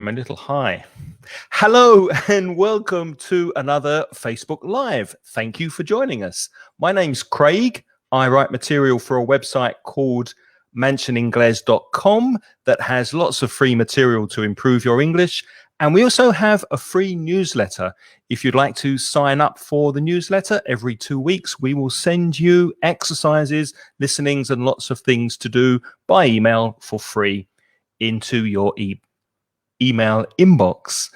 My little hi. Hello and welcome to another Facebook Live. Thank you for joining us. My name's Craig. I write material for a website called mentioningles.com that has lots of free material to improve your English. And we also have a free newsletter. If you'd like to sign up for the newsletter, every 2 weeks, we will send you exercises, listenings, and lots of things to do by email for free into your email inbox.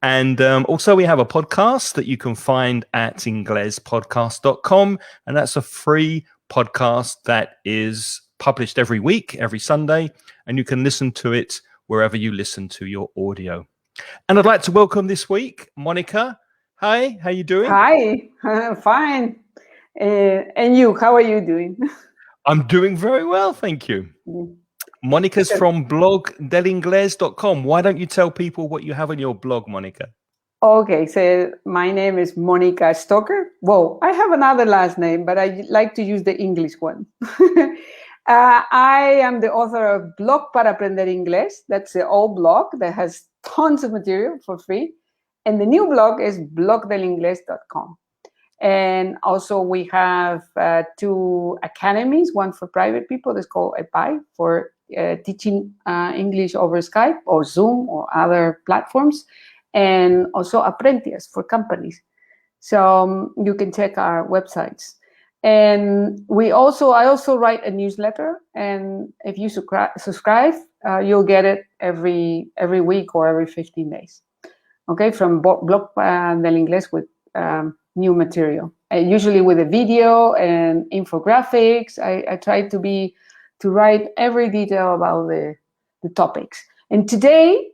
And also we have a podcast that you can find at inglespodcast.com, and that's a free podcast that is published every week, every Sunday, and you can listen to it wherever you listen to your audio. And I'd like to welcome this week Mónica. Hi, how you doing? Hi, fine. And you, how are you doing? I'm doing very well, thank you. Mónica's from blogdelingles.com. Why don't you tell people what you have on your blog, Mónica? Okay, so my name is Mónica Stoker. Well, I have another last name, but I like to use the English one. I am the author of Blog para Aprender Inglés. That's the old blog that has tons of material for free. And the new blog is blogdelingles.com. And also we have 2 academies, one for private people that's called EPI for teaching English over Skype or Zoom or other platforms, and also Apprentice for companies. So you can check our websites. And I also write a newsletter, and if you subscribe, you'll get it every week or every 15 days. Okay, from Blog del Inglés with new material, usually with a video and infographics. I try to write every detail about the topics. And today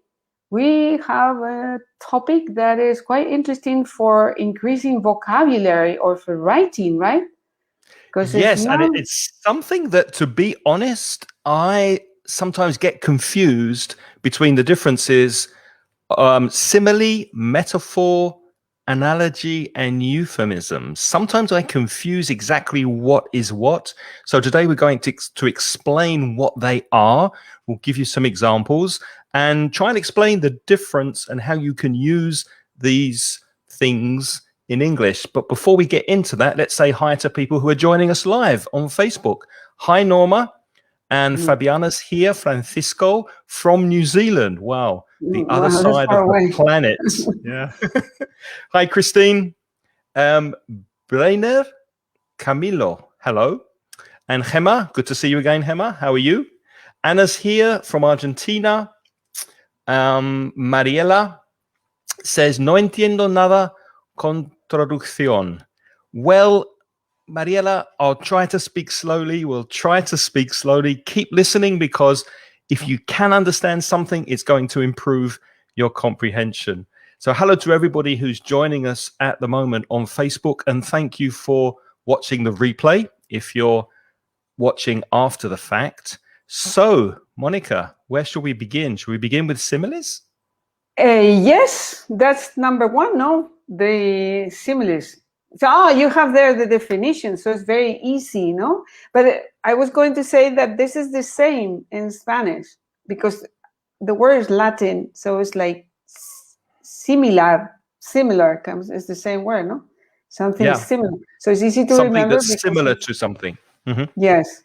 we have a topic that is quite interesting for increasing vocabulary or for writing, right? Yes, and it's something that, to be honest, I sometimes get confused between the differences, simile, metaphor, analogy, and euphemisms. Sometimes I confuse exactly what is what. So today we're going to explain what they are. We'll give you some examples and try and explain the difference and how you can use these things in English. But before we get into that, let's say hi to people who are joining us live on Facebook. Hi, Norma. And Fabiana's here, Francisco from New Zealand. Wow, the other side of the planet. Yeah. Hi, Christine. Brainer, Camilo, hello. And Gemma, good to see you again, Gemma. How are you? Anna's here from Argentina. Mariela says, no entiendo nada con traducción. Well, Mariela, I'll try to speak slowly. We'll try to speak slowly. Keep listening, because if you can understand something, it's going to improve your comprehension. So hello to everybody who's joining us at the moment on Facebook, and thank you for watching the replay if you're watching after the fact. So, Mónica, where should we begin? Should we begin with similes? Yes, that's number 1, no? The similes. So, you have there the definition, so it's very easy, no? But I was going to say that this is the same in Spanish, because the word is Latin, so it's like similar comes, it's the same word, no? Something similar. So it's easy to remember. Something that's similar to something. Mm-hmm. Yes.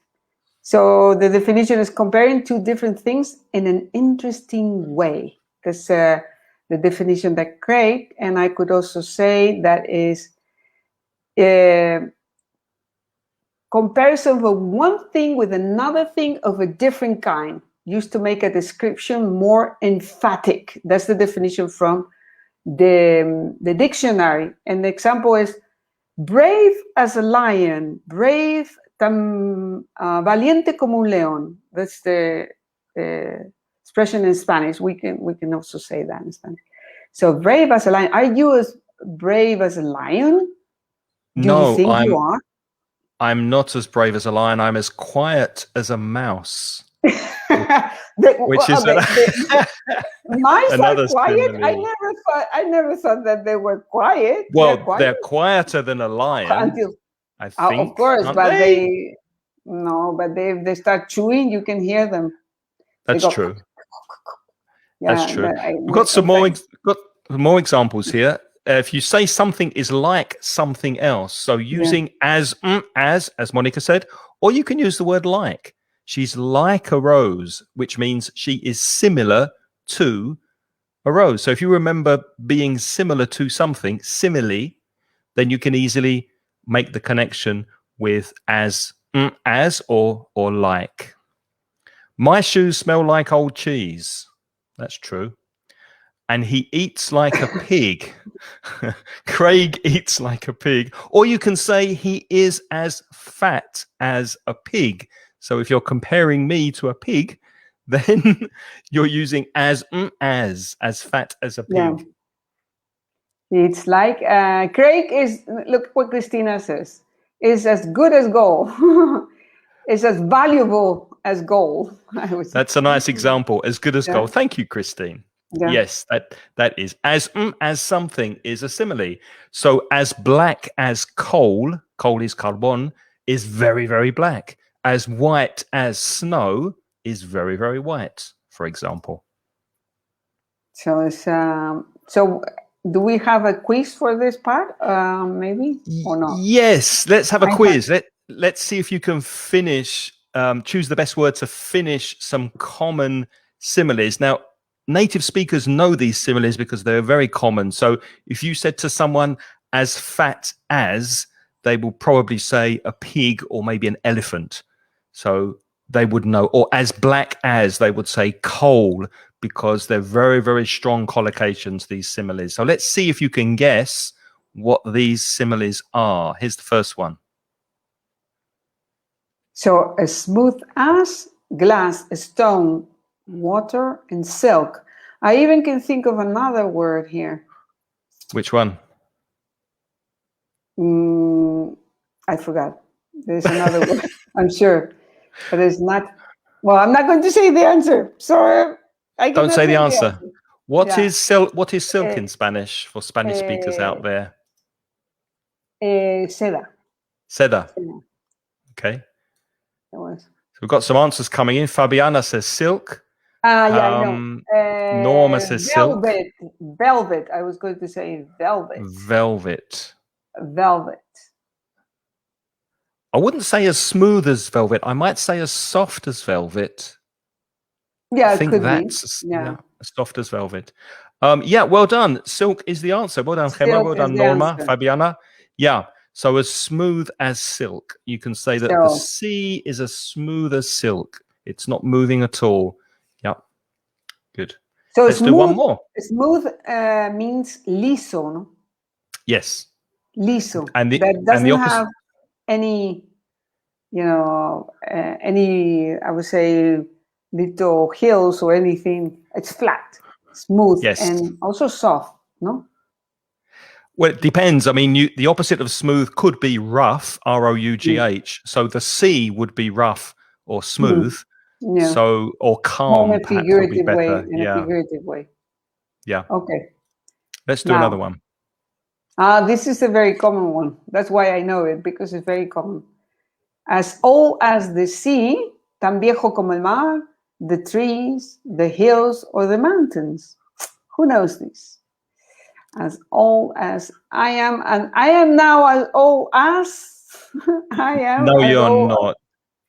So the definition is comparing 2 different things in an interesting way. That's the definition that Craig, and I could also say that is comparison of one thing with another thing of a different kind, used to make a description more emphatic. That's the definition from the dictionary. And the example is brave as a lion, brave, tan valiente como un león. That's the expression in Spanish. We can also say that in Spanish. So brave as a lion. Are you as brave as a lion? No, you think you are? I'm not as brave as a lion. I'm as quiet as a mouse. Which is mice are quiet. I never thought that they were quiet. Well, they're quieter than a lion. I think. Of course, but they start chewing. You can hear them. That's true. Yeah, That's true. We've got some more examples here. If you say something is like something else, so using as Monica said, or you can use the word like. She's like a rose, which means she is similar to a rose. So if you remember being similar to something, simile, then you can easily make the connection with as or like. My shoes smell like old cheese. That's true. And he eats like a pig. Craig eats like a pig. Or you can say he is as fat as a pig. So if you're comparing me to a pig, then you're using as fat as a pig. Yeah. It's like Craig is, look what Christina says, is as good as gold. Is as valuable as gold. That's a nice example. As good as gold. Thank you, Christine. Yeah. Yes, that is as something is a simile. So as black as coal is carbon, is very, very black. As white as snow is very, very white, for example. So it's so do we have a quiz for this part? Maybe or not? Yes, let's have a quiz. Let's see if you can finish. Choose the best word to finish some common similes. Now, native speakers know these similes because they're very common. So if you said to someone as fat as, they will probably say a pig or maybe an elephant. So they would know. Or as black as, they would say coal, because they're very, very strong collocations, these similes. So let's see if you can guess what these similes are. Here's the first one. So as smooth as glass, stone, water, and silk. I even can think of another word here. Which one? I forgot. There's another word, I'm sure. But it's not. Well, I'm not going to say the answer. Sorry. Don't say the answer. What is silk in Spanish for Spanish speakers out there? Seda. Seda. Okay. So we've got some answers coming in. Fabiana says silk. I know. Norma says velvet. silk. Velvet. I was going to say velvet. Velvet. Velvet. I wouldn't say as smooth as velvet. I might say as soft as velvet. Yeah, I think that's as soft as velvet. Yeah, well done. Silk is the answer. Well done, Gemma. Well done, Norma. Fabiana. Yeah. So as smooth as silk. You can say that the sea is as smooth as silk. It's not moving at all. Yeah. Good. So let's do one more. Smooth means liso, no? Yes. Liso. And that doesn't have any, I would say, little hills or anything. It's flat, smooth, and also soft, no? Well, it depends. I mean, the opposite of smooth could be rough, R-O-U-G-H. So the sea would be rough or smooth. Yeah. So, or calm, in a figurative way. In a figurative way. Yeah. Okay. Let's do another one. This is a very common one. That's why I know it, because it's very common. As old as the sea, tan viejo como el mar, the trees, the hills, or the mountains. Who knows this? As old as I am, and I am now as old as I am. No, you're not.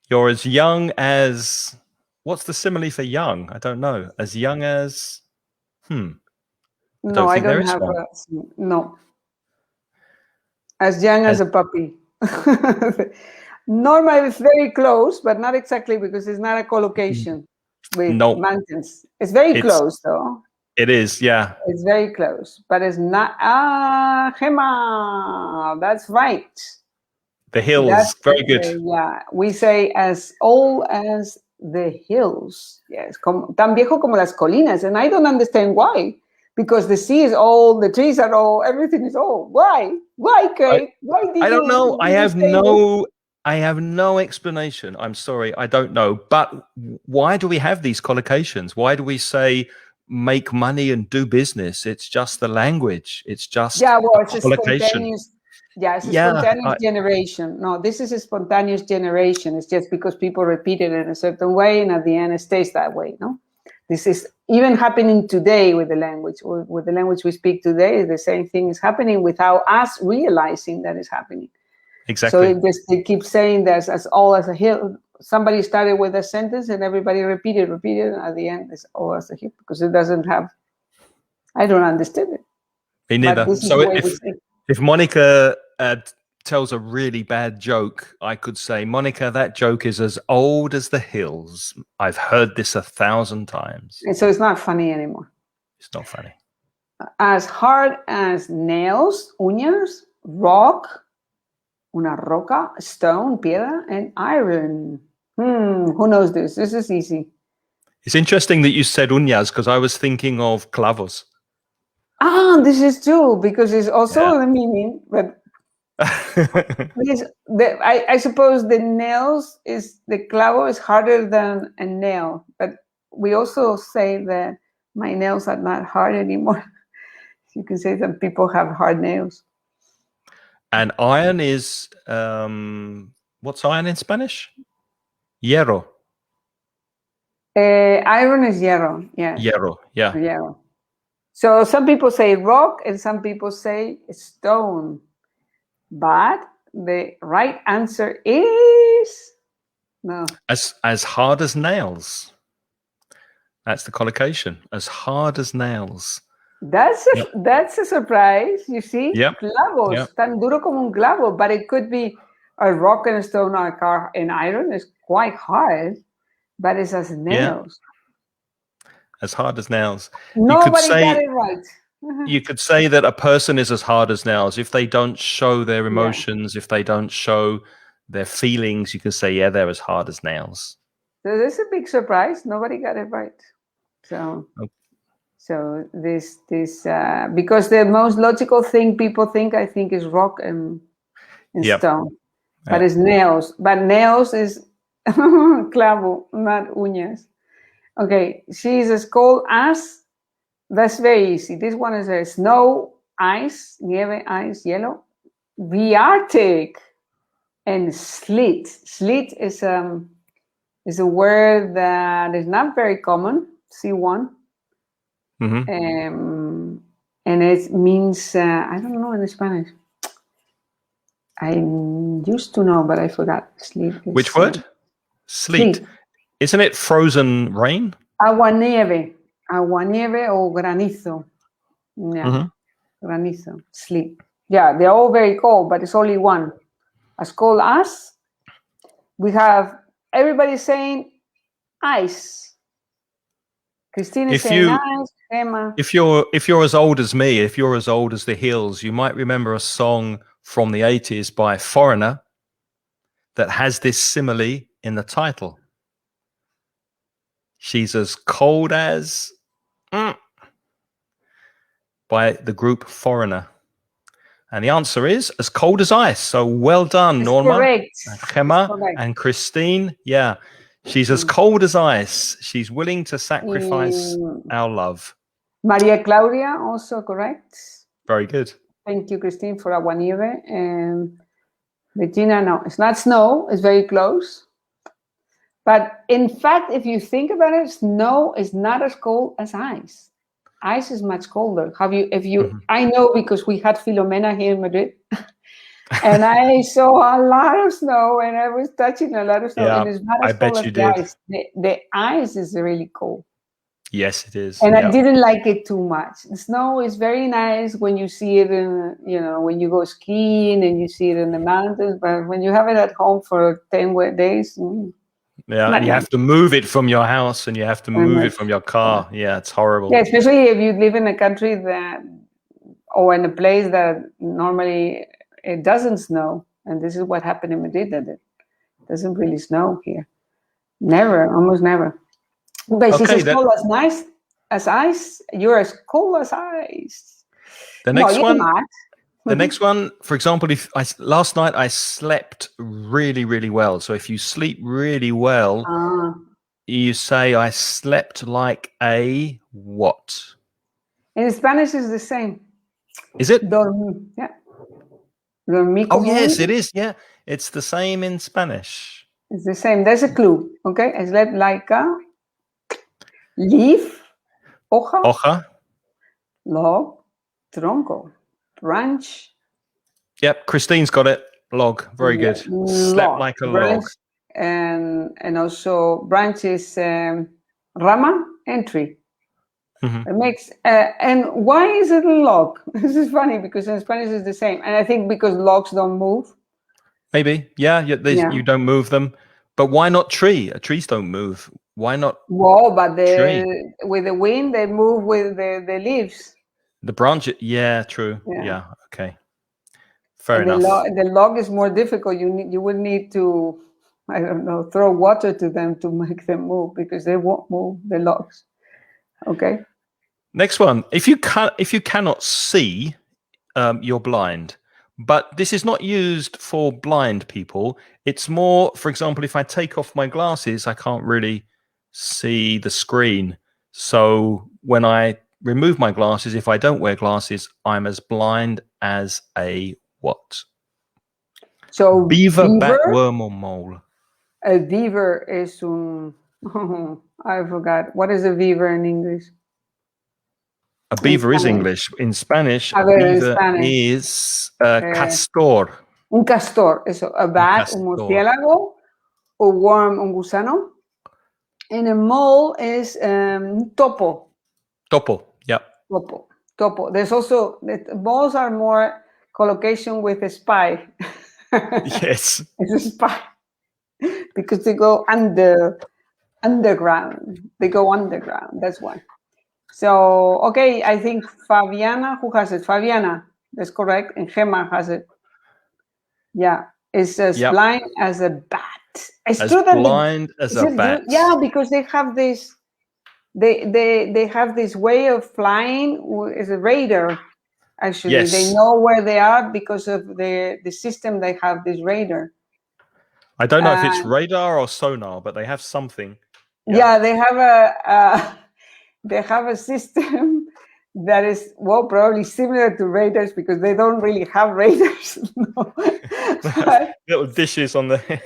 You're as young as. What's the simile for young? I don't know. As young as. No, I don't have a. No. As young as a puppy. Normally, it's very close, but not exactly, because it's not a collocation with mountains. It's very close, though. It is, yeah. It's very close, but it's not. Gemma, that's right. The hills, very good. Yeah, we say as old as the hills. Yes, tan viejo como las colinas, and I don't understand why. Because the sea is old, the trees are old, everything is old. Why? Why, Craig? I don't know. I have no explanation. I'm sorry, I don't know. But why do we have these collocations? Why do we say make money and do business? It's just the language. It's just it's a spontaneous. Yeah, it's a spontaneous generation. No, this is a spontaneous generation. It's just because people repeat it in a certain way, and at the end it stays that way. No, This is even happening today with the language. With the language we speak today, the same thing is happening without us realizing that it's happening. Exactly. So it keeps saying that as all as a hill. Somebody started with a sentence and everybody repeated, and at the end it's all as a hill because it doesn't have. I don't understand it. Me neither. But this So is the way we speak. if Monica tells a really bad joke, I could say, Monica, that joke is as old as the hills. I've heard this 1,000 times. And so it's not funny anymore. It's not funny. As hard as nails, uñas, rock, una roca, stone, piedra, and iron. Who knows this? This is easy. It's interesting that you said uñas because I was thinking of clavos. This is true because it's also the meaning, but I suppose the nails is the clavo is harder than a nail, but we also say that my nails are not hard anymore. You can say that people have hard nails. And iron is what's iron in Spanish? Hierro. Iron is hierro. Yeah. Hierro. Yeah. Hierro. So some people say rock and some people say stone. But the right answer is no. As hard as nails. That's the collocation. As hard as nails. That's a surprise. You see, clavos, tan duro como un clavo, but it could be a rock and a stone or a car. And iron is quite hard, but it's as nails. As hard as nails. Nobody got it right. You could say that a person is as hard as nails. If they don't show their emotions, if they don't show their feelings, you could say, yeah, they're as hard as nails. So this is a big surprise. Nobody got it right. So this because the most logical thing people think, I think, is rock and stone. But it's nails. But nails is clavo, not uñas. Okay, she is as cold as. That's very easy. This one is a snow, ice, nieve, ice, yellow, the Arctic, and sleet. Sleet is a word that is not very common. C1, and it means I don't know in Spanish. I used to know, but I forgot. Sleet. Which word? Sleet. Isn't it frozen rain? Aguanieve o granizo. Yeah, granizo, sleet. Yeah, they're all very cold, but it's only one. As cold as, we have everybody saying ice. Christine is saying ice. Emma. If you're as old as me, if you're as old as the hills, you might remember a song from the 80s by Foreigner that has this simile in the title. She's as cold as by the group Foreigner. And the answer is as cold as ice. So well done, Norma, Gemma, and Christine. Yeah, she's as cold as ice. She's willing to sacrifice our love. Maria Claudia, also correct. Very good. Thank you, Christine, for aguanieve. And Regina, no, it's not snow. It's very close. But in fact, if you think about it, snow is not as cold as ice. Ice is much colder. I know because we had Filomena here in Madrid. And I saw a lot of snow and I was touching a lot of snow. Yeah, and it's not as cold as the ice. The ice is really cold. Yes, it is. And I didn't like it too much. The snow is very nice when you see it when you go skiing and you see it in the mountains. But when you have it at home for 10 wet days, yeah, and you have to move it from your house and you have to move it from your car. Yeah, it's horrible. Yeah, especially if you live in a country or in a place that normally it doesn't snow. And this is what happened in Madrid, that it doesn't really snow here. Never, almost never. But she's as cold as ice. You're as cold as ice. The next one. The next one, for example, last night I slept really, really well. So if you sleep really well, you say I slept like a what? In Spanish, it's the same. Is it? Dormí. Yeah. Dormí. Oh, yes, it is. Yeah, it's the same in Spanish. It's the same. There's a clue. Okay, I slept like a. leaf, hoja, Hoja. log, tronco, branch. Yep, Christine's got it. Log. Very good. Slept Log, like a branch, log. and also branch is rama and tree. It makes and why is it a log? This is funny because in Spanish it's the same, and I think because logs don't move. Maybe. Yeah, you don't move them. But why not tree? Trees don't move. Why not Well, but tree? with the wind they move with the leaves. The branch. Yeah, true. Yeah. Yeah. Okay. Fair And enough. the log is more difficult. You would need to, I don't know, throw water to them to make them move because they won't move, the logs. Okay. Next one. If you cannot see, you're blind. But this is not used for blind people. It's more, for example, if I take off my glasses, I can't really see the screen. So when I remove my glasses, if I don't wear glasses, I'm as blind as a what? So Beaver, bat, worm, or mole? A beaver is I forgot. What is a beaver in English? A beaver is English. In Spanish, A a ver, en beaver Spanish. is castor. Un castor, eso. A bat, un murciélago. A worm, un gusano. And a mole is topo. Topo, yeah. Topo. There's also, moles are more collocation with a spy. Yes. It's a spy. Because they go underground. They go underground. That's why. So, okay, I think Fabiana, who has it? Fabiana, that's correct. And Gemma has it. Yeah, it's as blind as a bat. It's as true that blind as a bat. Yeah, because they have this. They have this way of flying as a radar. Actually, Yes. they know where they are because of the system they have. This radar. I don't know if it's radar or sonar, but they have something. Yeah, they have a system that is, well, probably similar to radars because they don't really have radars. No. Little dishes on the head.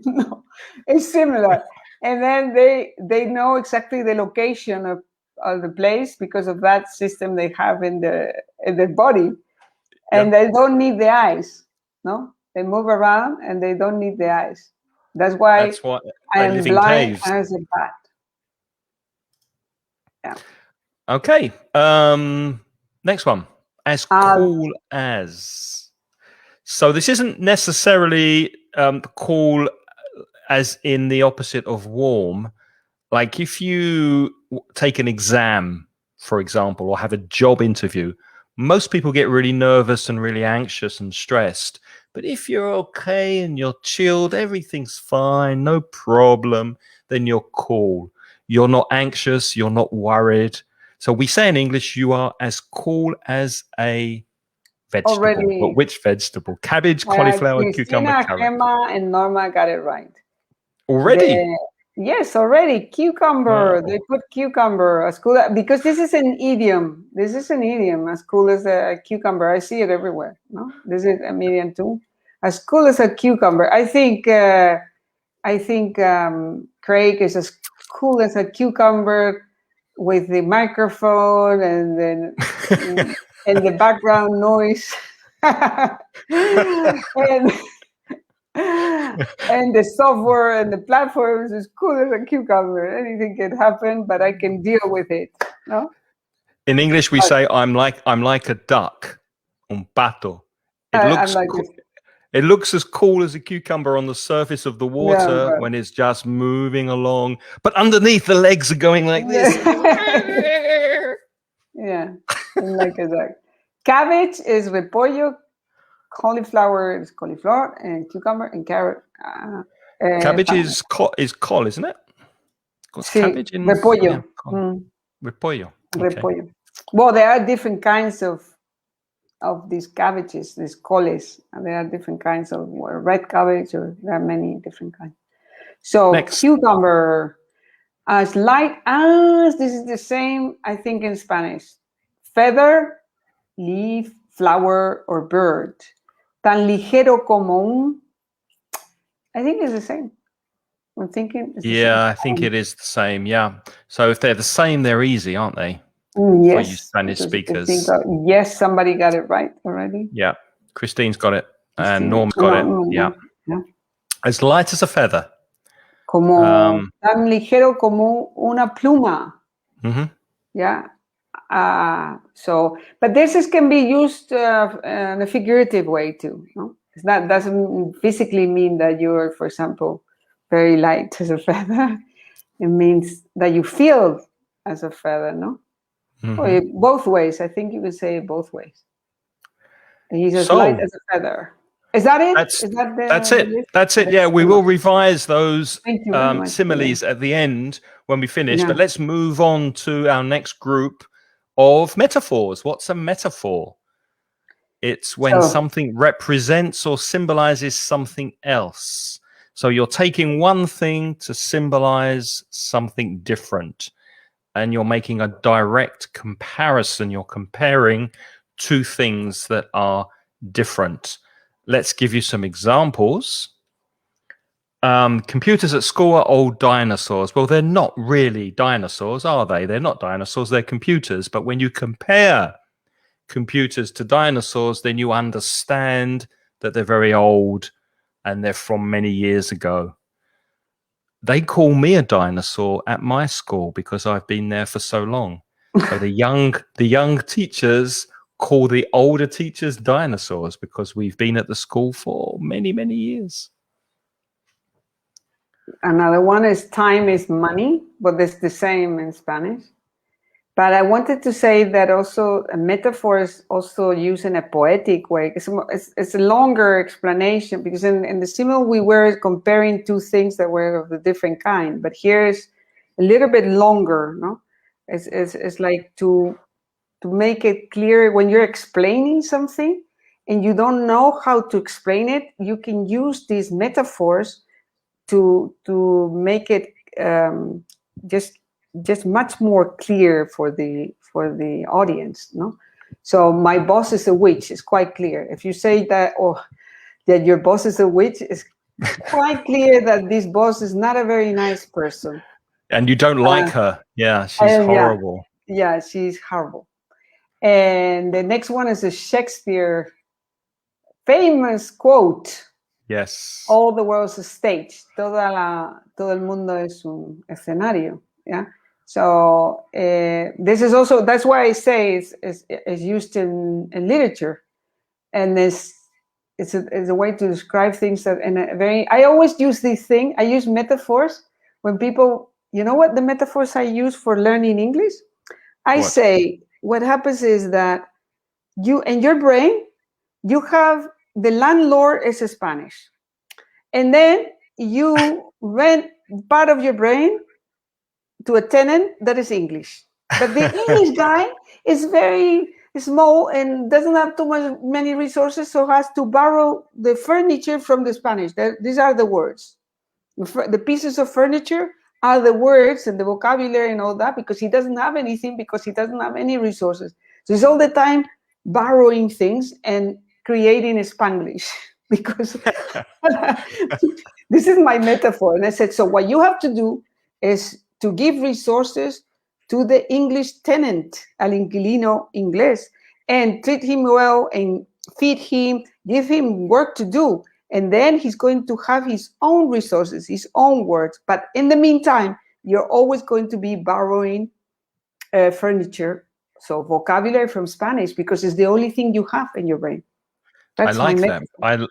No, it's similar. And then they know exactly the location of the place because of that system they have in the body. And they don't need the eyes. No, they move around and they don't need the eyes. That's why I am blind as a bat. Yeah. Okay. Next one. As cool as. So this isn't necessarily cool as in the opposite of warm. Like if you take an exam, for example, or have a job interview, most people get really nervous and really anxious and stressed. But if you're okay and you're chilled, everything's fine, no problem, then you're cool. You're not anxious, you're not worried. So we say in English, you are as cool as a vegetable. Already. But which vegetable? Cabbage, cauliflower, Christina, cucumber, carrot. Gemma, and Norma got it right. Already? Yes, already. Cucumber. They put cucumber as cool because this is an idiom. This is an idiom, as cool as a cucumber. I see it everywhere. No, this is an idiom too. As cool as a cucumber. I think Craig is as cool as a cucumber with the microphone and then and the background noise and the software and the platforms is cool as a cucumber. Anything can happen, but I can deal with it. No. In English, we say I'm like a duck, un pato. It looks as cool as a cucumber on the surface of the water when it's just moving along, but underneath the legs are going like this. Yeah, like a duck. Cabbage is repollo. Cauliflower is cauliflower, and cucumber and carrot. Cabbage is col, isn't it? Sí, cabbage in repollo. Repollo. Okay. Repollo. Well, there are different kinds of these cabbages, these coles, and there are different kinds of red cabbage, or there are many different kinds. So cucumber, as light as, this is the same, I think, in Spanish. Feather, leaf, flower, or bird. Tan ligero como un, I think it's the same. I'm thinking. Yeah, I think it is the same. Yeah. So if they're the same, they're easy, aren't they? Yes. For you Spanish speakers. Yes, somebody got it right already. Yeah. Christine's got it. And Christine. Norm's got it. No. Yeah. As light as a feather. Como tan ligero como una pluma. Mm-hmm. Yeah. But this can be used in a figurative way too. No? That doesn't physically mean that you're, for example, very light as a feather. It means that you feel as a feather, no? Mm-hmm. Or both ways. I think you can say it both ways. And he's as light as a feather. Is that it? That's it. Yeah, we will revise those similes at the end when we finish. But let's move on to our next group of metaphors. What's a metaphor? It's when something represents or symbolizes something else. So you're taking one thing to symbolize something different, and you're making a direct comparison. You're comparing two things that are different. Let's give you some examples. Computers at school are old dinosaurs. Well, they're not really dinosaurs, are they? They're not dinosaurs, they're computers. But when you compare computers to dinosaurs, then you understand that they're very old and they're from many years ago. They call me a dinosaur at my school because I've been there for so long. So the young teachers call the older teachers dinosaurs because we've been at the school for many, many years. Another one is time is money, but it's the same in Spanish. But I wanted to say that also a metaphor is also used in a poetic way. It's a longer explanation because in the simile we were comparing two things that were of a different kind. But here is a little bit longer, no? It's like to make it clear when you're explaining something and you don't know how to explain it, you can use these metaphors to make it just much more clear for the audience, no? So my boss is a witch. It's quite clear. If you say that, that your boss is a witch, it's quite clear that this boss is not a very nice person. And you don't like her. Yeah, she's horrible. Yeah, she's horrible. And the next one is a Shakespeare famous quote. Yes. All the world's a stage. Todo el mundo es un escenario. Yeah. So this is also, that's why I say it's used in literature, and it's a way to describe things that in a very. I always use this thing. I use metaphors when people. You know what the metaphors I use for learning English? I say what happens is that you in your brain you have the landlord is Spanish, and then you rent part of your brain to a tenant that is English. But the English guy is very small and doesn't have many resources, so has to borrow the furniture from the Spanish. These are the words. The pieces of furniture are the words and the vocabulary and all that, because he doesn't have anything, because he doesn't have any resources. So he's all the time borrowing things and creating Spanglish, because this is my metaphor. And I said, so what you have to do is to give resources to the English tenant, al inquilino inglés, and treat him well and feed him, give him work to do. And then he's going to have his own resources, his own words. But in the meantime, you're always going to be borrowing furniture, so vocabulary from Spanish, because it's the only thing you have in your brain. That's I like that.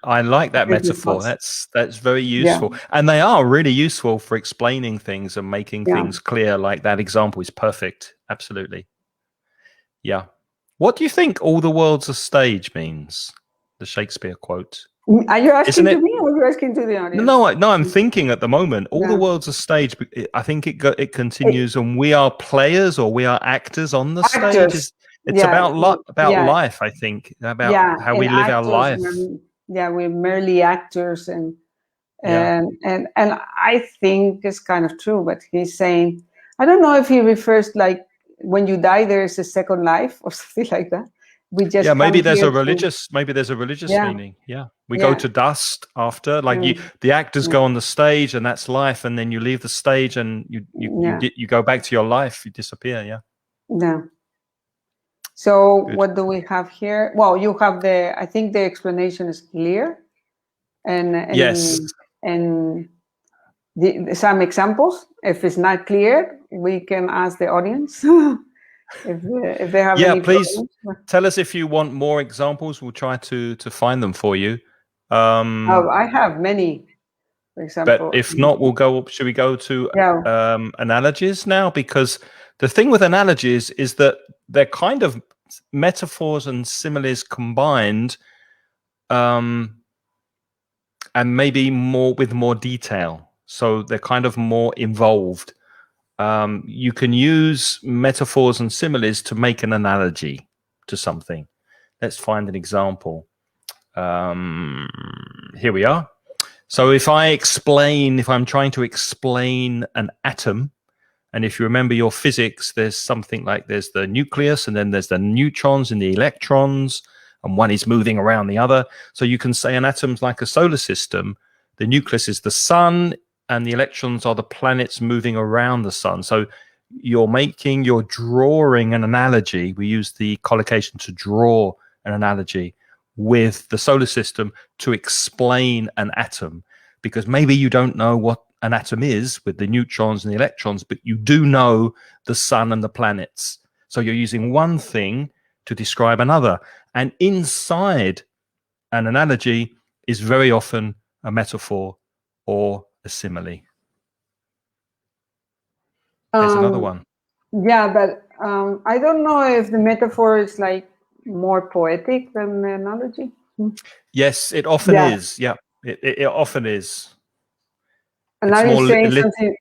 I like that metaphor. That's very useful. Yeah. And they are really useful for explaining things and making things clear. Like that example is perfect. Absolutely. Yeah. What do you think all the world's a stage means? The Shakespeare quote. Are you asking to me or are you asking to the audience? No, I'm thinking at the moment, all the world's a stage. I think it continues, and we are players or we are actors on the stage. It's about life, I think, about how we live our life. We're merely actors, and I think it's kind of true. But he's saying, I don't know if he refers like when you die, there is a second life or something like that. We just maybe come there's here a religious Yeah. meaning. Yeah, we go to dust after, like the actors go on the stage, and that's life, and then you leave the stage, and you go back to your life, you disappear. Yeah. So Good. what do we have here? Well, you have I think the explanation is clear, and Yes. and some examples. If it's not clear, we can ask the audience if they have any please problems. tell us if you want more examples. We'll try to find them for you. I have many, for example. But if not, should we go to Yeah. analogies now? Because the thing with analogies is that they're kind of metaphors and similes combined, and maybe with more detail. So they're kind of more involved. You can use metaphors and similes to make an analogy to something. Let's find an example. Here we are. So if I'm trying to explain an atom, and if you remember your physics, there's something like there's the nucleus, and then there's the neutrons and the electrons, and one is moving around the other. So you can say an atom's like a solar system. The nucleus is the sun, and the electrons are the planets moving around the sun. So you're drawing an analogy. We use the collocation to draw an analogy with the solar system to explain an atom, because maybe you don't know what an atom is with the neutrons and the electrons, but you do know the sun and the planets. So you're using one thing to describe another. And inside an analogy is very often a metaphor or a simile. There's another one. Yeah, but I don't know if the metaphor is like more poetic than the analogy. Yes, it often is. Yeah, it often is. And now you're saying something.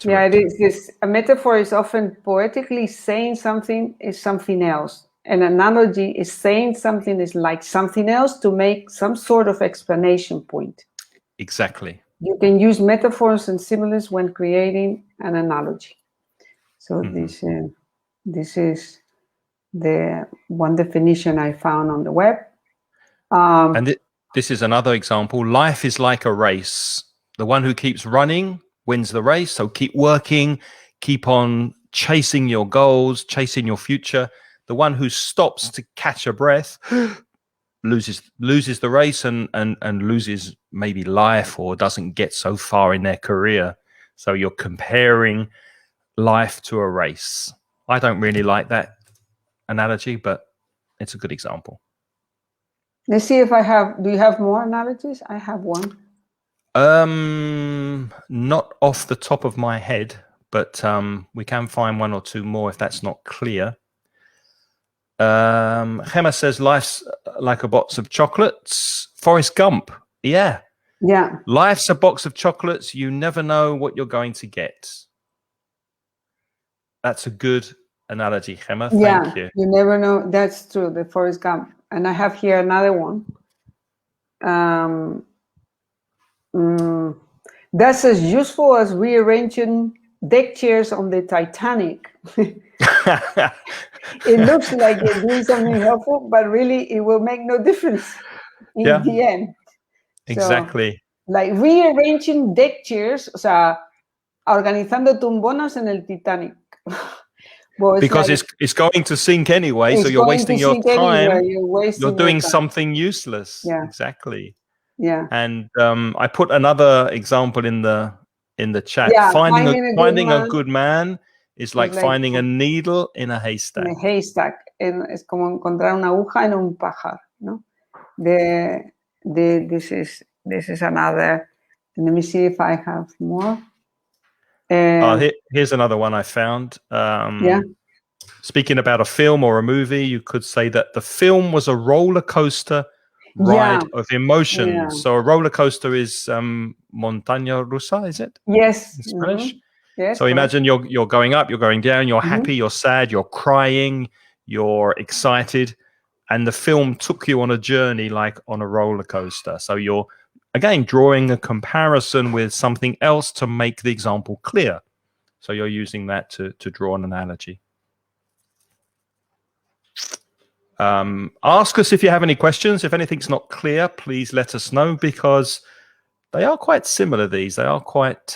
Yeah, it is. This a metaphor is often poetically saying something is something else. An analogy is saying something is like something else to make some sort of explanation point. Exactly. You can use metaphors and similes when creating an analogy. So this is the one definition I found on the web. And this is another example. Life is like a race. The one who keeps running wins the race. So keep working, keep on chasing your goals, chasing your future. The one who stops to catch a breath loses the race and loses maybe life, or doesn't get so far in their career. So you're comparing life to a race. I don't really like that analogy, but it's a good example. Let's see if do you have more analogies? I have one. Not off the top of my head, but we can find one or two more if that's not clear. Gemma says life's like a box of chocolates. Forrest Gump. Yeah. Life's a box of chocolates. You never know what you're going to get. That's a good analogy, Gemma. Thank you. You never know. That's true, the Forrest Gump. And I have here another one. That's as useful as rearranging deck chairs on the Titanic. It looks like it's doing something helpful, but really it will make no difference in the end. Exactly. So, like rearranging deck chairs, o sea, organizando tumbonas en el Titanic. Well, because like, it's going to sink anyway, so you're wasting your time. You're doing something useless. Yeah. Exactly. Yeah. And I put another example in the chat. Yeah, finding a good man is like finding a needle in a haystack. In a haystack. Es como encontrar una aguja en un pajar, ¿no? This is another. Let me see if I have more. Here's another one I found. Speaking about a film or a movie, you could say that the film was a roller coaster ride of emotions. Yeah. So a roller coaster is montaña rusa, is it? Yes. In Spanish. Yes. So imagine you're going up, you're going down, you're happy, you're sad, you're crying, you're excited, and the film took you on a journey like on a roller coaster. So you're again drawing a comparison with something else to make the example clear. So you're using that to draw an analogy. Ask us if you have any questions. If anything's not clear, please let us know, because they are quite similar. They are quite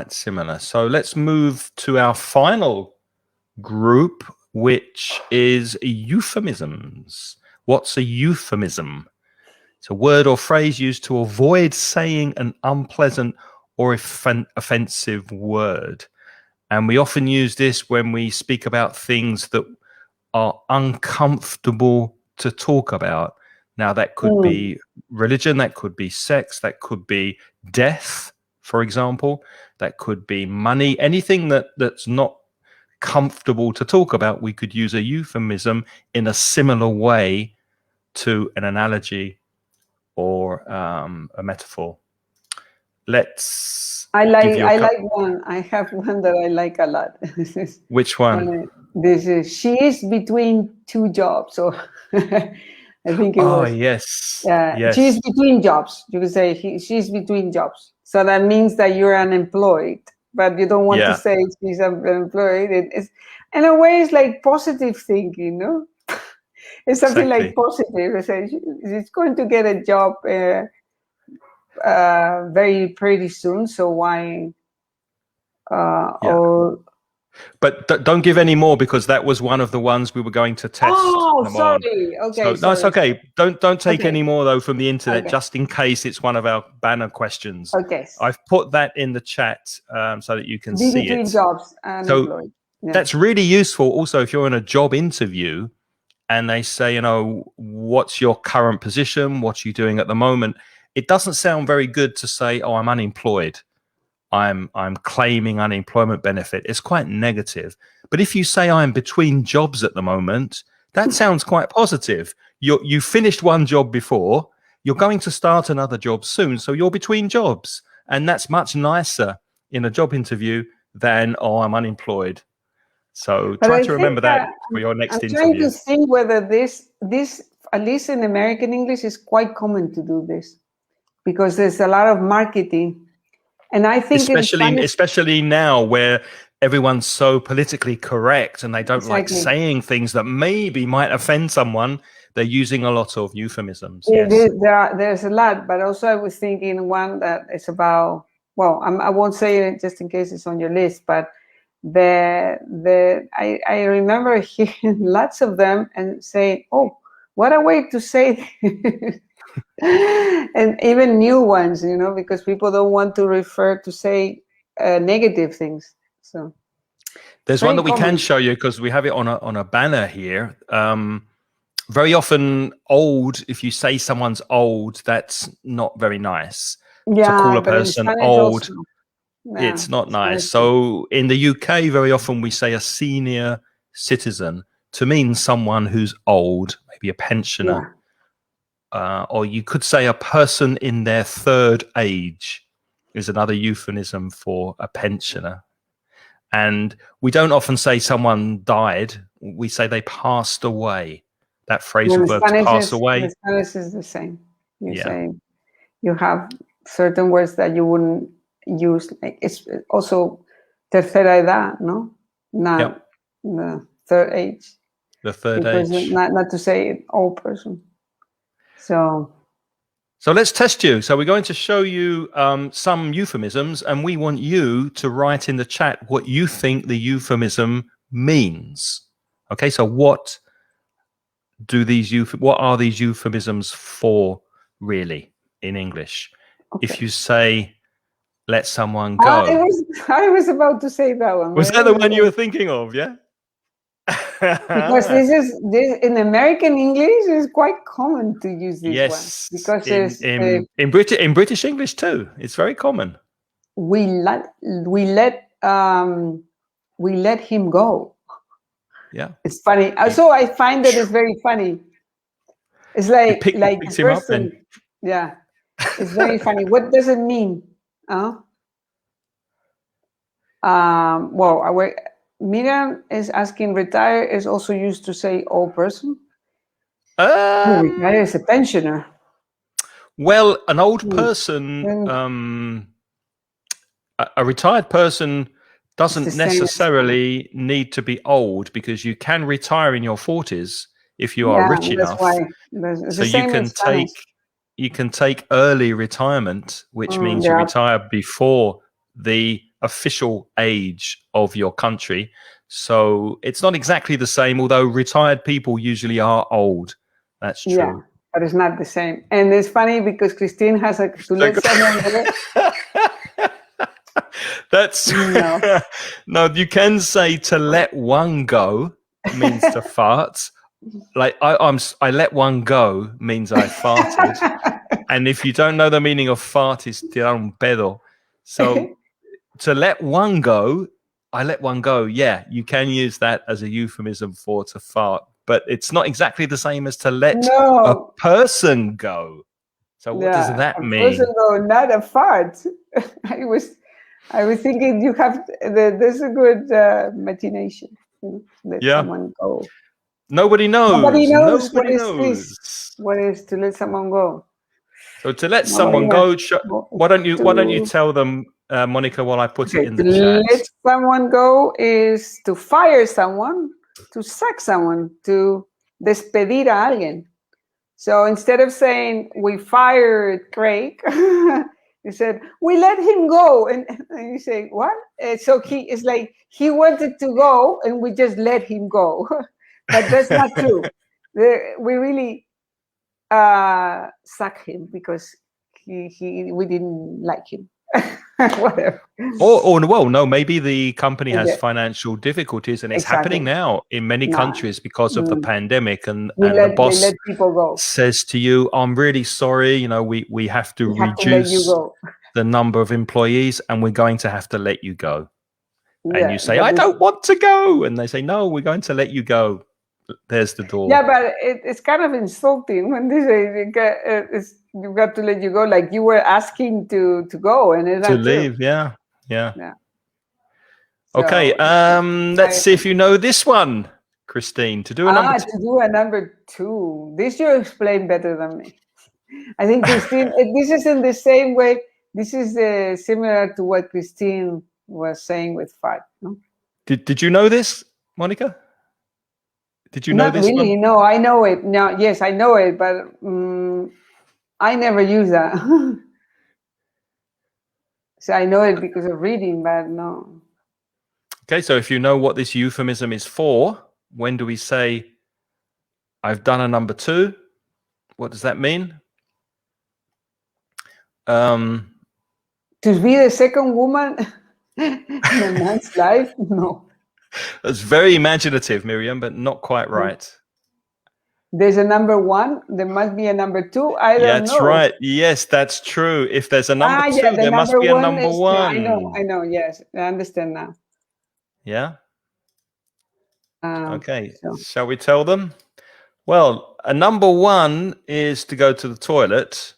similar. So let's move to our final group, which is euphemisms. What's a euphemism? It's a word or phrase used to avoid saying an unpleasant or offensive word. And we often use this when we speak about things that are uncomfortable to talk about. Now, that could be religion, that could be sex, that could be death, for example. That could be money. Anything that's not comfortable to talk about, we could use a euphemism in a similar way to an analogy or a metaphor. I like one. I have one that I like a lot. Which one? This is, she is between two jobs. So I think it was. Yes. Yes. She's between jobs. You could say she's between jobs. So that means that you're unemployed, but you don't want to say she's unemployed. It's, in a way, it's like positive thinking, no? It's something like positive. It's going to get a job very pretty soon. So why? But don't give any more, because that was one of the ones we were going to test. Oh, sorry. Okay. So, no, it's okay. Don't take any more though from the internet, just in case it's one of our banner questions. Okay. I've put that in the chat so that you can see it. Between jobs and employed. That's really useful. Also, if you're in a job interview and they say, you know, what's your current position? What are you doing at the moment? It doesn't sound very good to say, oh, I'm unemployed. I'm claiming unemployment benefit. It's quite negative. But if you say I'm between jobs at the moment, that sounds quite positive. You finished one job before, you're going to start another job soon, so you're between jobs. And that's much nicer in a job interview than, oh, I'm unemployed. So try to remember that for your next interview. I'm trying to think whether this, at least in American English, is quite common to do this, because there's a lot of marketing. And I think especially now, where everyone's so politically correct and they don't like saying things that maybe might offend someone, they're using a lot of euphemisms. There's a lot, but also I was thinking one that is about, well, I won't say it just in case it's on your list, but I remember hearing lots of them and saying, oh, what a way to say and even new ones, you know, because people don't want to say negative things. So there's one that we can show you, because we have it on a banner here. Very often, old, if you say someone's old, that's not very nice. To call a person old, it's not nice. So in the UK, very often we say a senior citizen to mean someone who's old, maybe a pensioner. Or you could say a person in their third age is another euphemism for a pensioner. And we don't often say someone died. We say they passed away. That phrasal verb, to pass away. In Spanish is the same. You say, you have certain words that you wouldn't use. Like, it's also tercera edad, no? Not the third age. The third age. Not to say old person. So let's test you. So we're going to show you some euphemisms, and we want you to write in the chat what you think the euphemism means. Okay, so what are these euphemisms for, really, in English? Okay. If you say, let someone go. I was about to say that one. Was that the one you were thinking of? Yeah. Because this in American English is quite common to use this one, because in British English too, it's very common. We let him go. Yeah, it's funny. Also, I find that it's very funny. It's like picks him up then. Yeah, it's very funny. What does it mean? Miriam is asking, retire is also used to say old person. Retire is a pensioner. Well, an old person, a retired person doesn't necessarily need to be old, because you can retire in your 40s if you are rich enough. It's so you can take early retirement, which means you retire before the official age of your country. So it's not exactly the same, although retired people usually are old. That's true. Yeah, but it's not the same. And it's funny because Christine has to let someone go. That's no, you can say to let one go means to fart. Like I let one go means I farted. And if you don't know the meaning of fart, is tirar un pedo. So to let one go, I let one go. Yeah, you can use that as a euphemism for to fart, but it's not exactly the same as to let a person go. So what does that mean? A person go, not a fart. I was thinking you have there's a good machination. Let someone go. Nobody knows. Nobody knows what is to let someone go. So to let someone go, why don't you tell them, Monica, while I put it in the chat? To let someone go is to fire someone, to sack someone, to despedir a alguien. So instead of saying we fired Craig, you said we let him go, and you say what? So it's like he wanted to go, and we just let him go. But that's not true. We really sacked him because we didn't like him. Whatever. Or well, no, maybe the company has financial difficulties, and it's happening now in many countries because of the pandemic, and the boss let people go. Says to you, I'm really sorry, you know, we have to reduce the number of employees, and we're going to have to let you go. And you say, I don't want to go, and they say, no, we're going to let you go. There's the door. Yeah, but it's kind of insulting when they say you got to let you go, like you were asking to go, and it's to leave. Yeah. Okay, let's see if you know this one, Christine. To do a number two. To do a number two. This you explain better than me. I think Christine, this is in the same way. This is similar to what Christine was saying with fart. No? Did you know this, Monica? Did you know this really, one? No, I know it. No, yes, I know it, but I never use that. So I know it because of reading, but no. Okay, so if you know what this euphemism is for, when do we say, I've done a number two? What does that mean? To be the second woman in a man's life? No. That's very imaginative, Miriam, but not quite right. There's a number one. There must be a number two. I don't know. That's right. Yes, that's true. If there's a number two, there must be a number one. I know. Yes, I understand now. Yeah. Okay. So. Shall we tell them? Well, a number one is to go to the toilet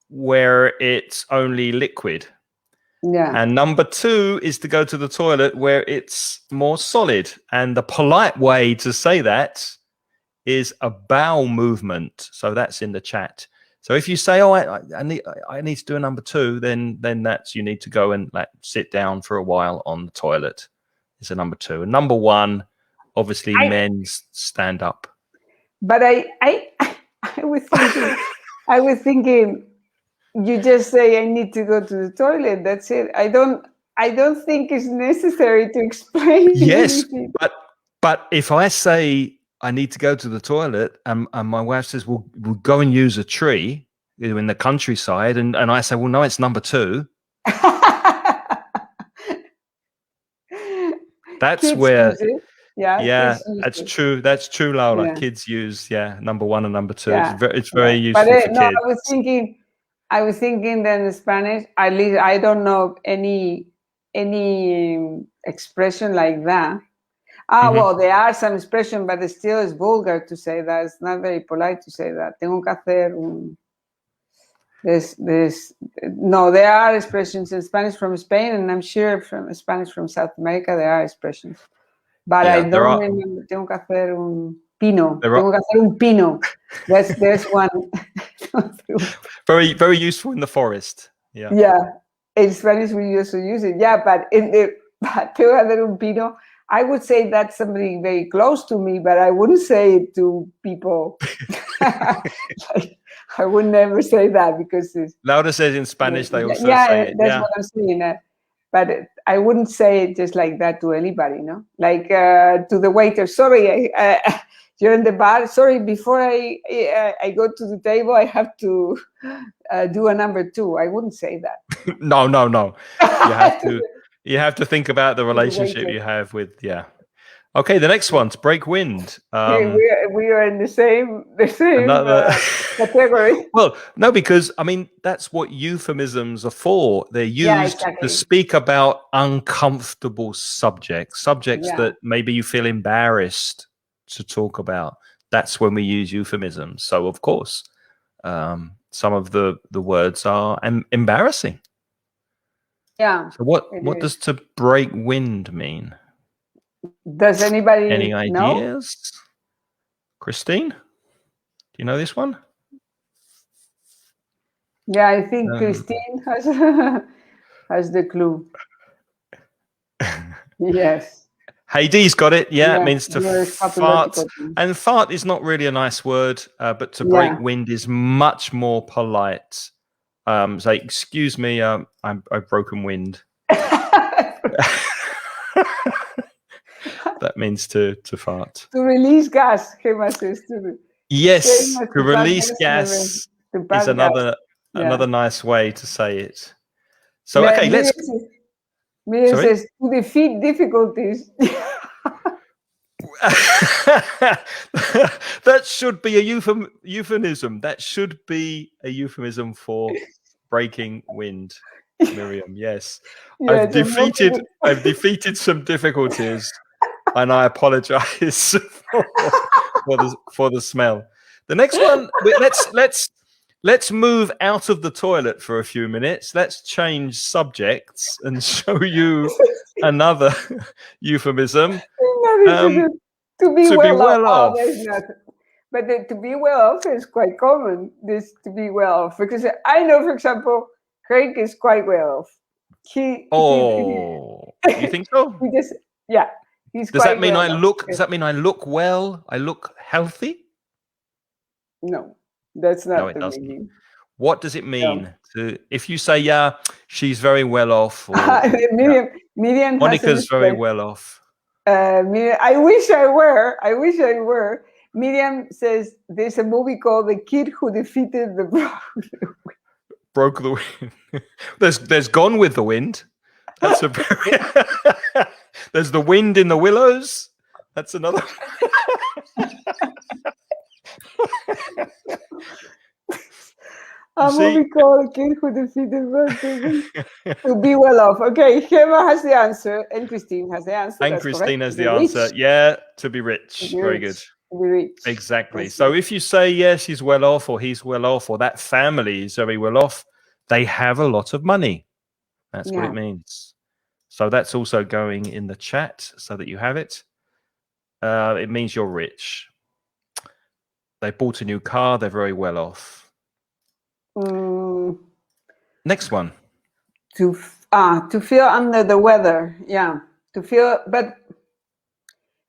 where it's only liquid. Yeah. And number two is to go to the toilet where it's more solid. And the polite way to say that is a bowel movement. So that's in the chat. So if you say, oh, I need to do a number two, then that's, you need to go and sit down for a while on the toilet. It's a number two. And number one, obviously men stand up. But I was thinking, you just say I need to go to the toilet. That's it. I don't think it's necessary to explain. Yes, but if I say I need to go to the toilet, and my wife says, we'll go and use a tree in the countryside, and I say, well, no, it's number two. That's kids where. Yeah, that's true. That's true, Laura. Yeah. Kids use number one and number two. Yeah. It's very useful for kids. I was thinking that in Spanish, at least I don't know any expression like that. Well, there are some expressions, but it still is vulgar to say that. It's not very polite to say that. Tengo que hacer un. No, there are expressions in Spanish from Spain, and I'm sure from Spanish from South America there are expressions. But I don't remember. Tengo que hacer un pino. Tengo que hacer un pino. There's one. Very, very useful in the forest. Yeah. Yeah. In Spanish we used to use it. Yeah, but but te voy a dar un pino. I would say that's somebody very close to me, but I wouldn't say it to people. Like, I would never say that because it's, Laura says in Spanish they also yeah, say it. that's Yeah. what I'm saying. But I wouldn't say it just like that to anybody, no? Like to the waiter, sorry, you're in the bar. Sorry, before I go to the table, I have to do a number 2. I wouldn't say that. No. You have to think about the relationship you have with, yeah. Okay, the next one, to break wind. We are in the same Another category. Well, no, because I mean that's what euphemisms are for. They're used exactly. to speak about uncomfortable subjects that maybe you feel embarrassed to talk about. That's when we use euphemisms. So of course, some of the words are embarrassing. Yeah. So what does to break wind mean? Does anybody Any know? ideas? Christine, do you know this one? Yeah, I think Christine has the clue. Yes. Heidi's got it. Yeah, it means to fart. Thing. And fart is not really a nice word, but to break wind is much more polite. Say, excuse me, I've broken wind. That means to fart. To release gas, Gemma says. Yes, to release gas is another nice way to say it. So, okay, let's... Miriam says, to defeat difficulties. That should be a euphemism. That should be a euphemism for breaking wind, Miriam. Yes. Yeah, I've defeated some difficulties, and I apologize for the smell. The next one, let's move out of the toilet for a few minutes. Let's change subjects and show you another euphemism. To be well off. But to be well off is quite common. This to be well off, because I know, for example, Craig is quite well off. You think so? He's does that mean I look? Does that mean I look well? I look healthy? No, that's not. No, it doesn't. Meaning. What does it mean if you say, "Yeah, she's very well off"? Or, Miriam Monica's very well off. I wish I were. Miriam says there's a movie called The Kid Who Defeated the Broke the Wind. There's Gone with the Wind. That's a there's The Wind in the Willows. That's another. A movie called The Kid Who Defeated the To be well off. Okay, Gemma has the answer, and Christine has the answer. And Christine has the answer. Yeah, to be rich. Very good. To be rich. Exactly. So if you say, yes, he's well off, or he's well off, or that family is very well off, they have a lot of money. That's what it means. So that's also going in the chat so that you have it. It means you're rich. They bought a new car. They're very well off. Next one. To feel under the weather. Yeah. To feel, but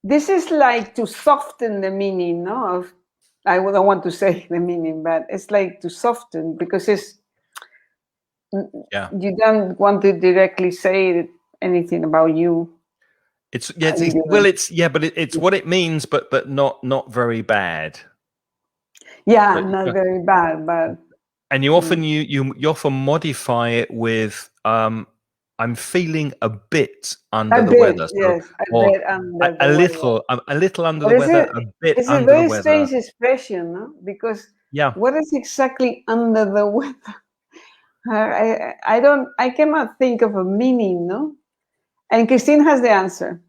this is like to soften the meaning, no? I don't want to say the meaning, but it's like to soften, because it's you don't want to directly say anything about you. It's what it means, but not very bad. Yeah, but, not very bad, but. And you often you often modify it with I'm feeling a bit under the weather. Yes, a little under the weather, a bit under the weather. It's a very strange expression, no? Because what is exactly under the weather? I cannot think of a meaning, no? And Christine has the answer.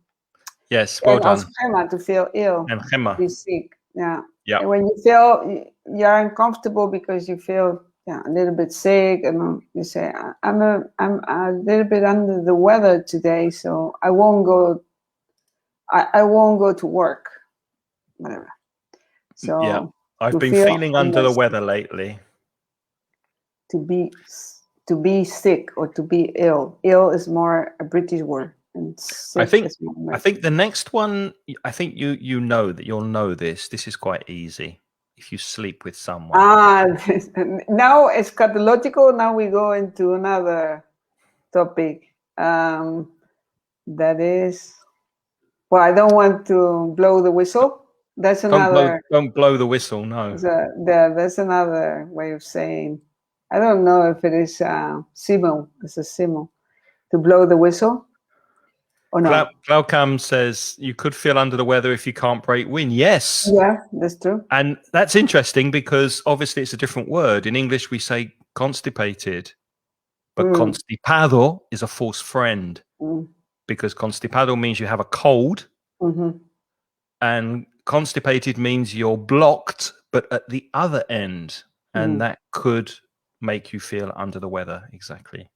Yes, well done. Also Gemma, to feel ill. And Gemma. To be sick. Yeah. Yeah. And when you feel you're uncomfortable because you feel a little bit sick, and you say, I'm a little bit under the weather today, so I won't go. I won't go to work. Whatever. So I've been feeling under the weather lately. To be sick or to be ill. Ill is more a British word. And I sick is more I like. think the next one, I think you'll know this. This is quite easy. If you sleep with someone. Now eschatological. Now we go into another topic. That is, well, I don't want to blow the whistle. That's another. Don't blow the whistle. No. That's another way of saying. I don't know if it is simile. It's a simile to blow the whistle. Or no? Glaucam says you could feel under the weather if you can't break wind. Yes. Yeah, that's true. And that's interesting because obviously it's a different word. In English, we say constipated, but constipado is a false friend because constipado means you have a cold, and constipated means you're blocked, but at the other end, and that could make you feel under the weather. Exactly.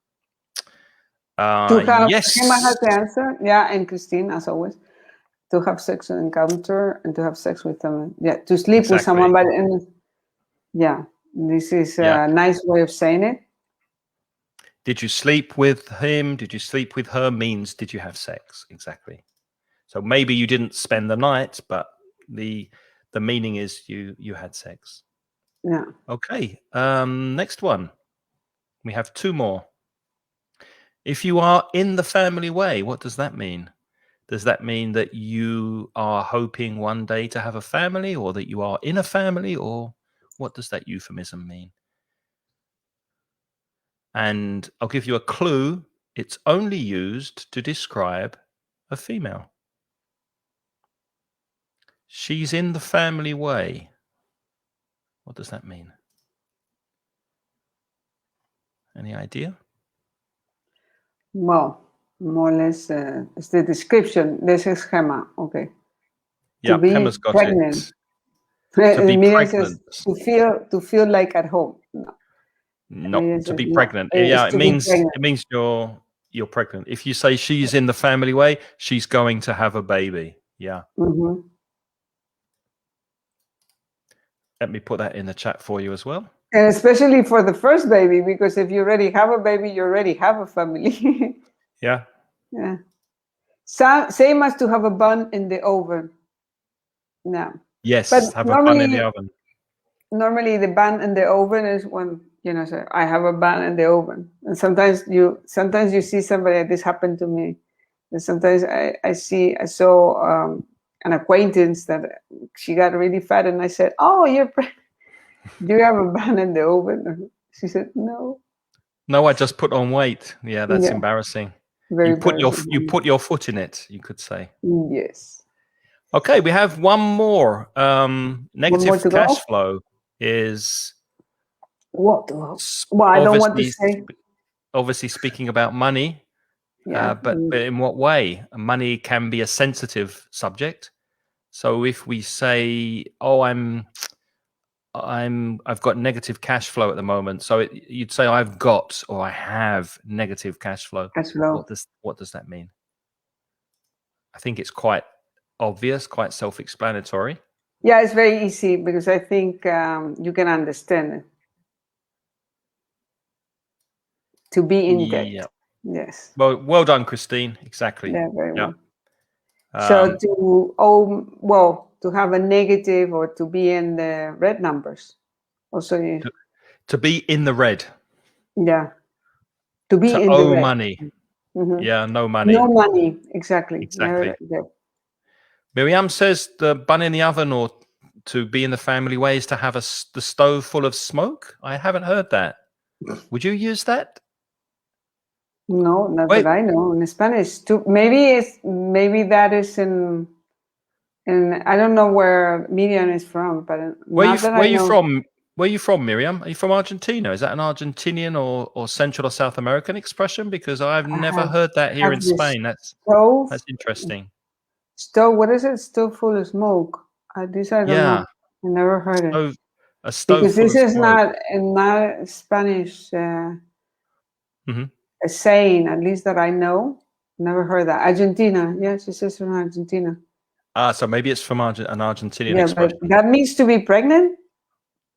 Yes. Gemma has the answer. Yeah, and Christine, as always. To have sexual encounter and to have sex with them. Yeah, to sleep with someone. But this is a nice way of saying it. Did you sleep with him? Did you sleep with her? Means did you have sex? Exactly. So maybe you didn't spend the night, but the meaning is you had sex. Yeah. Okay. Next one. We have two more. If you are in the family way, what does that mean? Does that mean that you are hoping one day to have a family, or that you are in a family, or what does that euphemism mean? And I'll give you a clue. It's only used to describe a female. She's in the family way. What does that mean? Any idea? Well, more or less, it's the description. This is Gemma. Okay. Yeah, Gemma's got pregnant. it. To be pregnant. Says, to feel like at home. No, to be pregnant. Yeah, it means you're pregnant. If you say she's in the family way, she's going to have a baby. Yeah. Let me put that in the chat for you as well. And especially for the first baby, because if you already have a baby, you already have a family. Yeah. Yeah. Same as to have a bun in the oven. No. Yes, but have a bun in the oven. Normally the bun in the oven is when, say, I have a bun in the oven. And sometimes you see somebody, this happened to me. And sometimes I saw an acquaintance that she got really fat, and I said, "Oh, you're pregnant. Do you have a bun in the oven?" She said, "No." No, I just put on weight. Yeah, that's embarrassing. You put your foot in it, you could say. Yes. Okay, we have one more. Negative cash flow is what? Well, I don't want to say. Obviously, speaking about money. But in what way? Money can be a sensitive subject. So if we say, "Oh, I've got negative cash flow at the moment," so you'd say, "I've got," or "I have negative cash flow." What does that mean? I think it's quite obvious, quite self-explanatory. Yeah, it's very easy because I think you can understand it. To be in debt. Yeah. Yes. Well done, Christine. Exactly. Yeah, very well. So to have a negative or to be in the red numbers. Also, to be in the red. Yeah. To be in owe the red. Money. Yeah, no money. No money. Exactly. Exactly. Miriam says the bun in the oven, or to be in the family way, is to have the stove full of smoke. I haven't heard that. Would you use that? No, not that I know. In Spanish, too. Maybe that is in I don't know where Miriam is from, but where you from? Where are you from, Miriam? Are you from Argentina? Is that an Argentinian or Central or South American expression? Because I've never heard that here in Spain. That's interesting. Stove. What is it? Stove full of smoke. This I don't know. I never heard it. A stove because full this of is smoke. not Spanish. A saying, at least that I know. Never heard that. Argentina. Yes, it says from Argentina. So maybe it's from an Argentinian expression. But that means to be pregnant,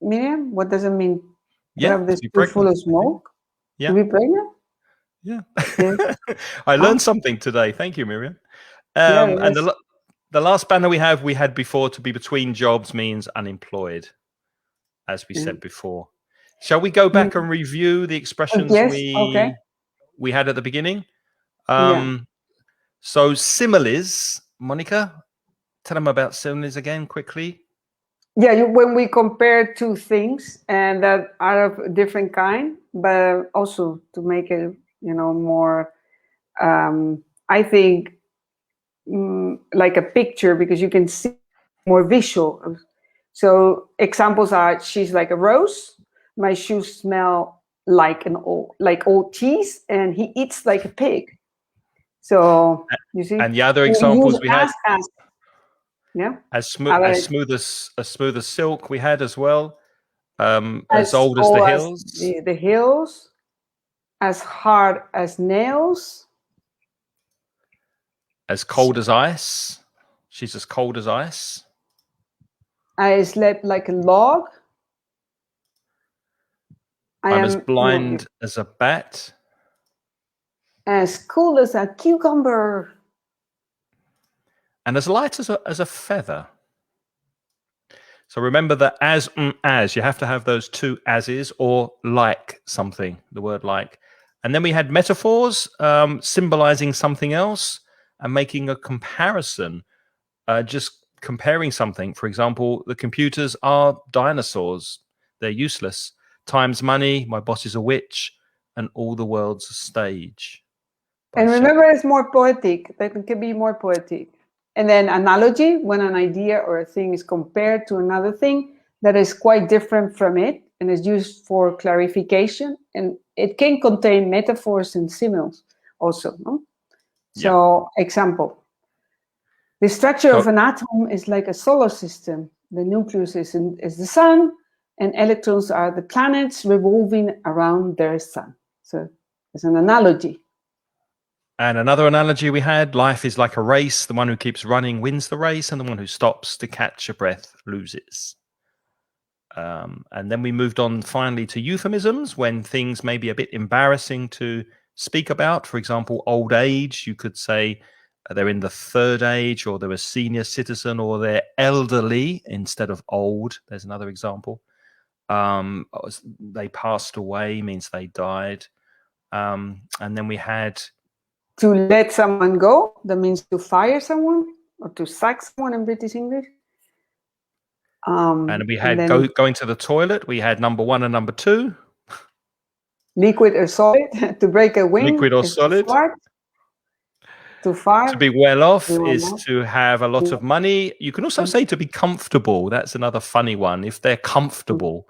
Miriam? What does it mean? Yeah, to have this full of smoke? Yeah. To be pregnant? Yeah. Yes. I learned something today. Thank you, Miriam. And Yes. the last banner we had before, to be between jobs means unemployed, as we said before. Shall we go back and review the expressions Yes. Okay. we had at the beginning? Yeah. So similes, Monica, tell them about similes again quickly. Yeah, when we compare two things and that are of a different kind, but also to make it, more, I think, like a picture, because you can see more visual. So examples are: she's like a rose, my shoes smell like old cheese, and he eats like a pig. So you see, And the other we use examples we had, as yeah, as smooth as silk we had as well. As as old as the old as hills. the hills, as hard as nails, As cold as ice. She's as cold as ice. I slept like a log. I'm as blind as a bat. As cool as a cucumber. And as light as a feather. So remember that as, you have to have those two ases, or like something, the word like. And then we had metaphors, symbolizing something else and making a comparison, just comparing something. For example, the computers are dinosaurs. They're useless. Time's money, my boss is a witch, and all the world's a stage. And remember, it's more poetic. It can be more poetic. And then analogy, when an idea or a thing is compared to another thing that is quite different from it and is used for clarification. And it can contain metaphors and similes also. No? So, example, the structure of an atom is like a solar system. The nucleus is the sun, and electrons are the planets revolving around their sun. So it's an analogy. And another analogy we had: life is like a race. The one who keeps running wins the race, and the one who stops to catch a breath loses. And then we moved on finally to euphemisms, when things may be a bit embarrassing to speak about. For example, old age. You could say they're in the third age, or they're a senior citizen, or they're elderly instead of old. There's another example. They passed away means they died. And then we had to let someone go. That means to fire someone or to sack someone in British English. And we had going to the toilet. We had number 1 and number 2. Liquid or solid. To break a wing. Liquid or solid. To fart. To be well off is to have a lot of money. You can also say to be comfortable. That's another funny one. If they're comfortable,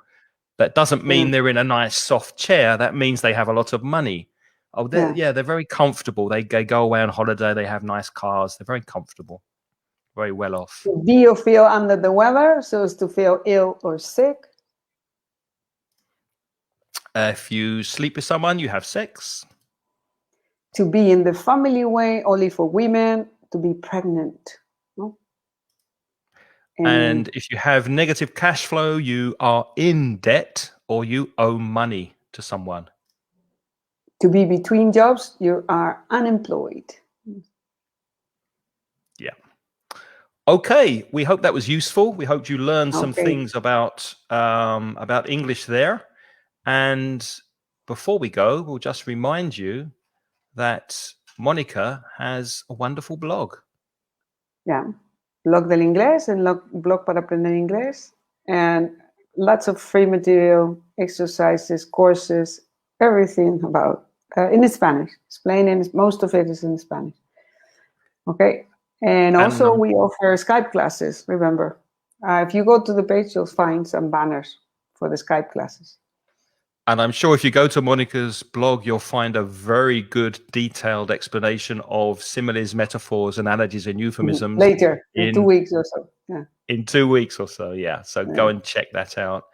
that doesn't mean they're in a nice soft chair. That means they have a lot of money. Oh, they're very comfortable. They go away on holiday. They have nice cars. They're very comfortable, very well off. To be or feel under the weather, so as to feel ill or sick. If you sleep with someone, you have sex. To be in the family way, only for women. To be pregnant. No? And if you have negative cash flow, you are in debt, or you owe money to someone. To be between jobs, you are unemployed. Yeah. Okay. We hope that was useful. We hope you learned some things about English there. And before we go, we'll just remind you that Mónica has a wonderful blog. Yeah. Blog del Inglés and blog para aprender inglés. And lots of free material, exercises, courses, everything about in Spanish. Explaining, most of it is in Spanish. Okay. And also we offer Skype classes, remember. If you go to the page, you'll find some banners for the Skype classes. And I'm sure if you go to Monica's blog, you'll find a very good detailed explanation of similes, metaphors, analogies, and euphemisms. Later, in 2 weeks or so. Yeah. In 2 weeks or so, yeah. So go and check that out.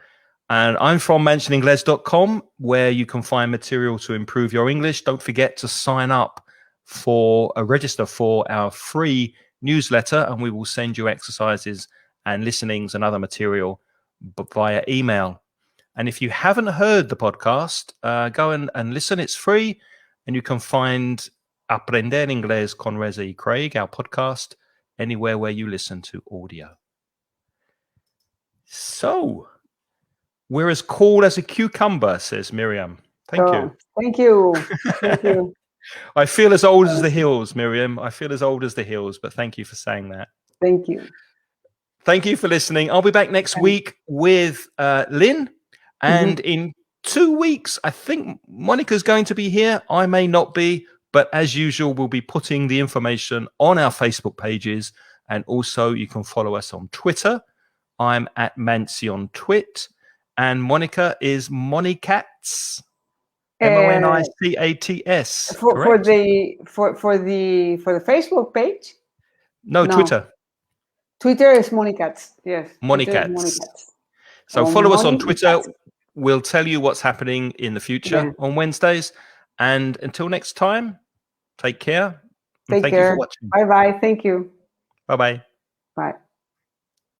And I'm from mentioningles.com, where you can find material to improve your English. Don't forget to sign up for register for our free newsletter, and we will send you exercises and listenings and other material via email. And if you haven't heard the podcast, go and listen. It's free. And you can find Aprender Inglés con Reza y Craig, our podcast, anywhere where you listen to audio. So, we're as cool as a cucumber, says Miriam. Thank you. Thank you. Thank you. I feel as old as the hills, Miriam. I feel as old as the hills, but thank you for saying that. Thank you. Thank you for listening. I'll be back next week with Lynn. And in 2 weeks, I think Monica's going to be here. I may not be, but as usual, we'll be putting the information on our Facebook pages. And also you can follow us on Twitter. I'm at Mancy on Twit. And Monica is Monicats. Monicats. For the Facebook page? No, Twitter. Twitter is Monicats. Yes. Monicats. So follow us on Twitter. We'll tell you what's happening in the future on Wednesdays. And until next time, take care. Take care. You for watching. Bye-bye. Thank you. Bye-bye. Bye.